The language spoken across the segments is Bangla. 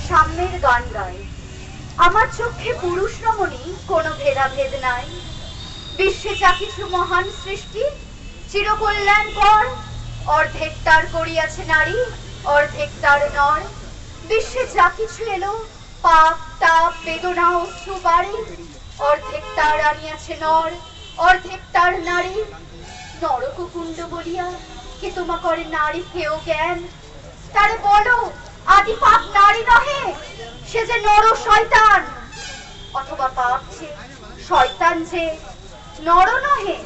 সাম্যের গান গায়। আমার চোখে পুরুষ রমণী কোনো ভেদাভেদ নাই। বিশ্বে যা কিছু মহান সৃষ্টি চিরকল্যাণকর, অর্ধেক তার করিয়াছে নারী, অর্ধেক তার নর। বিশ্বে যা কিছু এলো পাপ তাপ বেদনা অশ্রু বাড়ি, অর্ধেক তার আনিয়াছে নর, অর্ধেক তার নারী। নরককুণ্ড বলিয়া কে তোমা করে নারী হেয় জ্ঞান? তারে বলো আদি পাপ নারী নহে, সে যে নর শয়তান। অথবা পাপ যে শয়তান যে নর নহে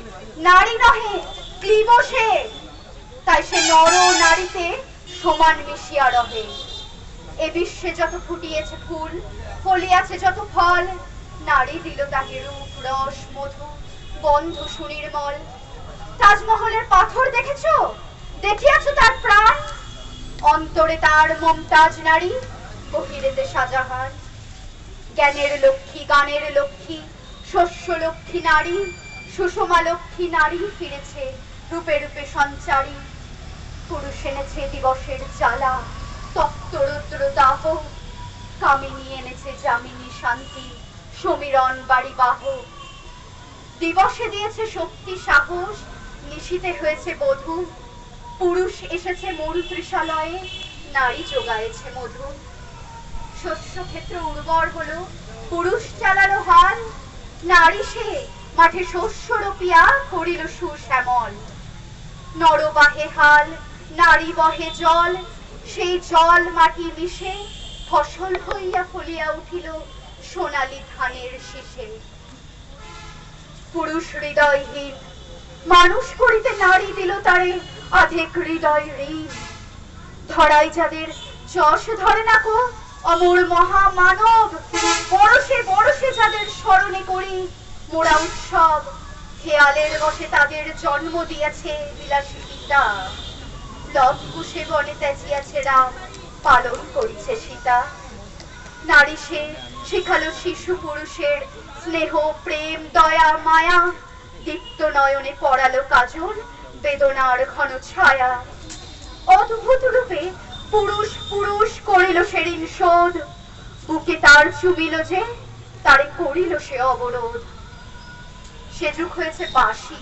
নারী নহে ক্লীব সে, তাই সে নর নারীতে সমান মিশিয়া রহে। এ বিশ্বে যত ফুটিয়েছে ফুল, ফলিয়াছে যত ফল, নারী দিল তাকে রূপ রস মধু গন্ধ সুনির্মল। তাজমহলের পাথর দেখেছো? দেখিয়াছো তার প্রাণ? অন্তরে তার মমতাজ নারী, বহিরেতে শাহজাহান। জ্ঞানের লক্ষ্মী গানের লক্ষ্মী শস্য লক্ষ্মী নারী, সুষমা লক্ষ্মী নারী ফিরেছে রূপে রূপে সঞ্চারী। পুরুষ এনেছে দিবসের জ্বালা তপ্ত রুদ্র দাহ, কামিনী এনেছে যামিনী শান্তি সমীরণ বাড়ি বাহ। দিবসে দিয়েছে শক্তি সাহস, নিশীতে হয়েছে বধূ। পুরুষ এসেছে মরু ত্রিশালয়ে, নারী যোগায়েছে মধু। শস্য ক্ষেত্র উর্বর হলো, পুরুষ চালালো হাল, নারী সে মাঠে শস্য রোপিয়া করিল সুশ্যামল। নর বাহে হাল নারী বহে জল, সেই জল মাটি মিশে ফসল হইয়া ফলিয়া উঠিল সোনালী ধানের শীষে। পুরুষ হৃদয়হীন মানুষ করিতে নারী দিল তারে অধিক হৃদয় ঋণ। ধরাই যাদের যশ ধরে না কো অমর মহামানব, বরসে বরসে যাদের স্মরণে করি মোরা উৎসব। খেয়ালের বসে তাদের জন্ম দিয়েছে বিলাসী পিতা, লব কুশে বনে তেজিয়াছে রাম, পালন করিছে সীতা। নারী সে শিখালো শিশু পুরুষের স্নেহ প্রেম দয়া মায়া, দীপ্ত নয়নে পড়ালো কাজল বেদনার ঘন ছায়া। অদ্ভুত রূপে পুরুষ পুরুষ করিল সেদিন শোধ, বুকে তার চুবিল যে তারে করিল সে অবরোধ। সে যুগ হয়েছে বাসি,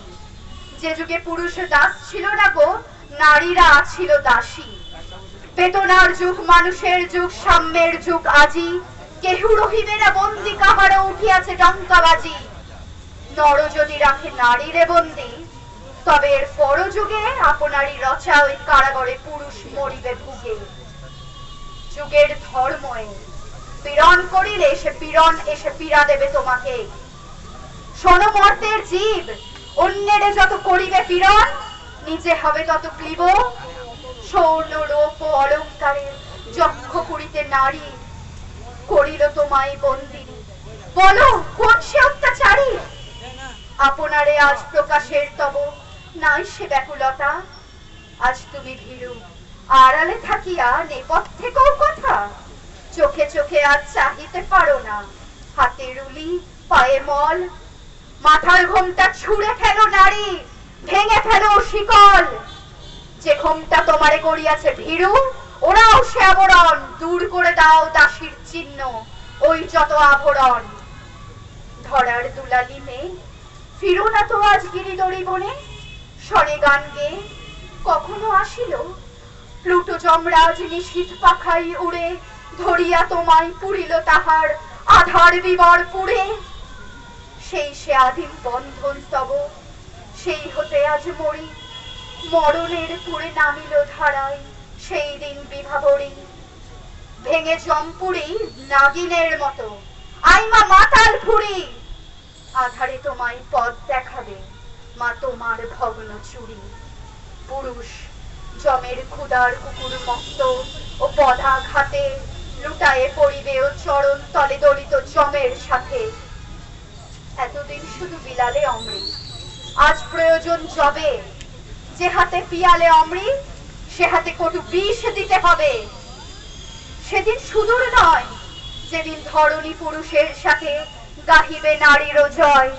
যে যুগে পুরুষ দাস ছিল না গো, নারীরা ছিল দাসী। বেদনার যুগ মানুষের যুগ সাম্যের যুগ আজি, কেহু রহিবে না বন্দি কাহারও উঠিয়াছে ডঙ্কাবাজি। নর যদি রাখে নারীরে বন্দি, তবে এর পরযুগে আপনারই রচা ওই কারাগারে পুরুষ মরিবে ভুগে। যুগের ধর্মে পীড়ন করিলে সে পীড়ন এসে পীড়া দেবে তোমাকে। শোনো মর্তের জীব, অন্যেরে যত করিবে পীড়ন, নিজে হবে তত ক্লীব। স্বর্ণ রূপ ও অলঙ্কারে যক্ষ করিতে নারী, করিল তোমায় বন্দিনী। বলো কোন সে অত্যাচারী? আপনারে আজ প্রকাশের তব নাই সে ব্যাকুলতা, আজ তুমি ভীরু আড়ালে থাকিয়া নেপথ্যে কও কথা। চোখে চোখে আজ চাহিতে পারো না, হাতে রুলি পায়ে মল। মাথার ঘোমটা ছুঁড়ে ফেলো নারী, ভেঙে ফেলো শিকল। যে ঘোমটা তোমারে করিয়াছে ভীরু, ওরাও সে আবরণ দূর করে দাও দাসীর চিহ্ন ওই যত আভরণ। ধরার দুলালি মেয়ে ফিরো না তো আজ গিরিদড়ি বনে, স্বরে গান গে কখনো আসিল প্লুটো যমরাজ নিশীথ পাখাই উড়ে, ধরিয়া তোমায় পুরিল তাহার আধার বিবর পুড়ে। সেই সে আদিম বন্ধন তব, সেই হতে আজ মরি, মরণের পুরে নামিল ধারায় সেই দিন বিভাবরী। ভেঙে জম্পুরি নাগিনের মতো আইমা মাতাল ফুরি, আধারে তোমায় পথ দেখাবে মা তোমার ভগ্ন চুরি। পুরুষ জমের ক্ষুদার কুকুর মস্ত ও পদাঘাতে, লুটায়ে পড়িবে ও চরণ তলে দলিত জমের সাথে। এতদিন শুধু বিলালে অমৃত, আজ প্রয়োজন জবে। যে হাতে পিয়ালে অমৃত, সে হাতে কটু বিষ দিতে হবে। সেদিন সুদূর নয় যেদিন ধরণী পুরুষের সাথে গাহিবে নারীর জয়।